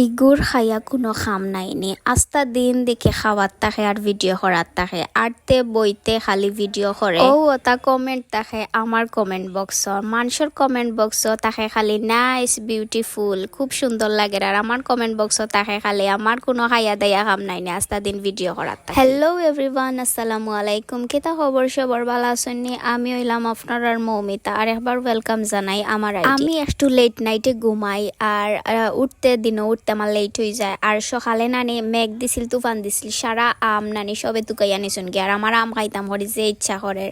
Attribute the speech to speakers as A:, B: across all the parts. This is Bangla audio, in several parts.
A: ইগুর খাইয়া কোনো খাম নাইনি আস্তা দিন দেখে খাওয়ার তাকে আর ভিডিও করার তাকে আরতে বইতে খালি ভিডিও করে ও ওটা কমেন্ট তাকে আমার কমেন্ট বক্স মানুষের কমেন্ট বক্স তাকে খালি নাইস বিউটিফুল খুব সুন্দর লাগে আর আমার কমেন্ট বক্স তাকে খালি আমার কোনো খাইয়া দাইয়া খাম নাইনি আস্তা দিন ভিডিও করার তাকে। হ্যালো এভরিওয়ান, আসসালামু আলাইকুম। কেতা খবর সবার ভালো আছেননি? আমি হইলাম আপনার আর মৌমিতা আর একবার ওয়েলকাম জানাই আমার আমি একটু লেট নাইটে ঘুমাই আর উঠতে দিনও উঠতে আমার লেট হয়ে যায় আর সকালে নানি মেঘ দিছিল তুফান দিছিল সারা আম নানি সবে তুকাইয়া নিছুন গিয়ে আর আমার আম খাইতাম হরি যে ইচ্ছা করে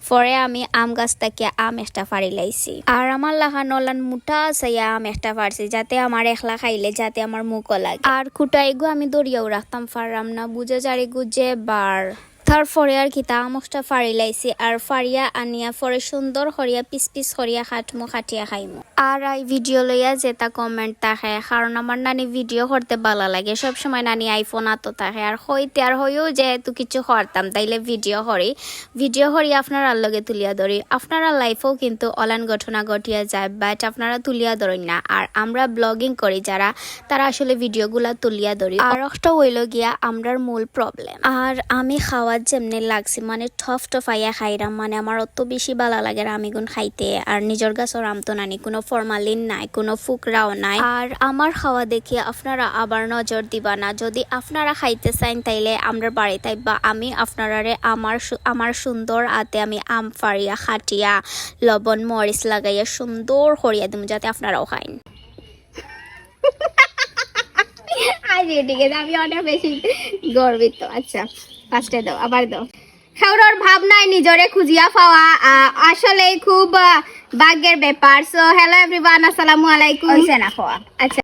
A: পরে আমি আম গাছ থেকে আম একটা ফাড়ি লাইছি আর আমার লাখান ওলান মোটা চাইয়া আম একটা ফাড়ছি যাতে আমার একলা খাইলে যাতে আমার মুখও লাগে আর খুঁটাই গো আমি দরিয়াও রাখতাম ফাড়াম না বুঝে জারি গুজে বার তারপরে আর কি তা আমসটা ফাড়ি লাইছি আর ফাড়িয়া আনিয়া পরে সুন্দর করিয়া পিস পিস করিয়া খাটমু খাটিয়া খাইমু আর এই ভিডিও লইয়া যেটা কমেন্ট থাকে কারণ আমার নানি ভিডিও করতে ভালো লাগে সব সময় নানি আইফোন আতো থাকে আর হইতে আর হইও যেহেতু কিছু করতাম তাইলে ভিডিও করি আপনারা লগে তুলিয়া ধরি আপনারা লাইফেও কিন্তু অলান ঘটনা ঘটিয়া যায় বাট আপনারা তুলিয়া ধরেন না আর আমরা ব্লগিং করি যারা তারা আসলে ভিডিওগুলা তুলিয়া ধরি আর একটা হইল গিয়া আমরার মূল প্রবলেম আর আমি খাওয়া যেমনি লাগছে মানে ঠফাইয়া খাইরাম মানে আমার অত বেশি ভালো লাগে আমি গুণ খাইতে আর নিজের গাছর আম তো নানি কোনো ফরমালিন নাই কোনো ফুকরাও নাই আর আমার খাওয়া দেখে আপনারা আবার নজর দিবা না যদি আপনারা খাইতে চান তাইলে আমরা বাড়ি তাই বা আমি আপনারারে আমার সুন্দর আতে আমি আম ফাড়িয়া খাটিয়া লবণ মরিচ লাগাইয়া সুন্দর করিয়া দিম যাতে আপনারাও খাইন। ঠিক আছে আমি অনেক বেশি গর্বিত। আচ্ছা ফার্স্টে দাও আবার দাও খাওয়ার ভাব নাই নিজরে খুঁজিয়া পাওয়া আসলে খুব ভাগ্যের ব্যাপার। সো হ্যালো এভরিওয়ান, আসসালামু আলাইকুম। হইছে না খাওয়া? আচ্ছা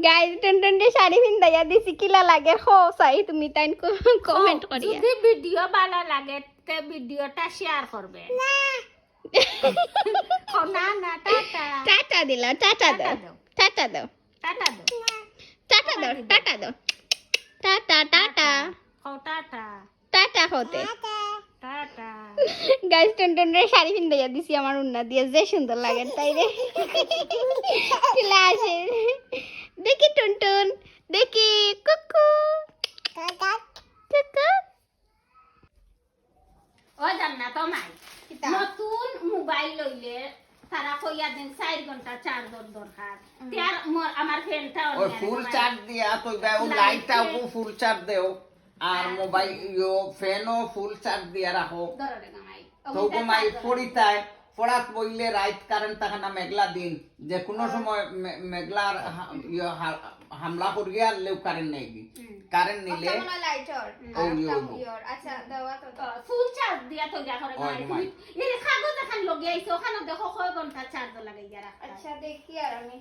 A: গাইস টুনটুনটে শাড়ি পিন্দাইয়া দিছি কিলা লাগে খো চাই তুমি তাই কমেন্ট করিয়া যদি ভিডিও ভালো লাগে তে ভিডিওটা শেয়ার করবে না না না টাটা টাটা দিলা টাটা দাও টাটা দাও টাটা দাও টাটা দাও টাটা দাও টাটা টাটা ও টাটা টাটা হতে টাটা গাইস টুনটুনরে শাড়ি পিন্দাইয়া দিছি আমার উন্না দিয়ে যে সুন্দর লাগে তাই রে চলে আসে দেখি টুনটুন দেখি কুকু কুকু ও জান্নাত তো নাই নতুন মোবাইল লইলে তারা কইয়া দিন 4 ঘন্টা চার্জ দরকার তার আমার ফ্রেন্ডটা ওই ফুল চার্জ দিয়া তো গাও লাইটটাও ফুল চার্জ দেও আর মোবাইল ফ্যানও ফুল চার্জ দিয়া রাখো তো ঘুমাই পড়িতায় পড়াত বইলে রাইট কারেন্ট থাকে না মেঘলা দিন যে কোনো সময় মেঘলার হামলা করিয়া লেউ কারেন্ট নেই কারেন্ট নিলে লাইটর আচ্ছা দাও তো ফুল চার্জ দিয়া তো যা করে এই কাগজ দেখান লগি আইছো ওখানে দেখো কয় ঘন্টা চার্জ লাগাইয়া রাখা। আচ্ছা দেখি আর আমি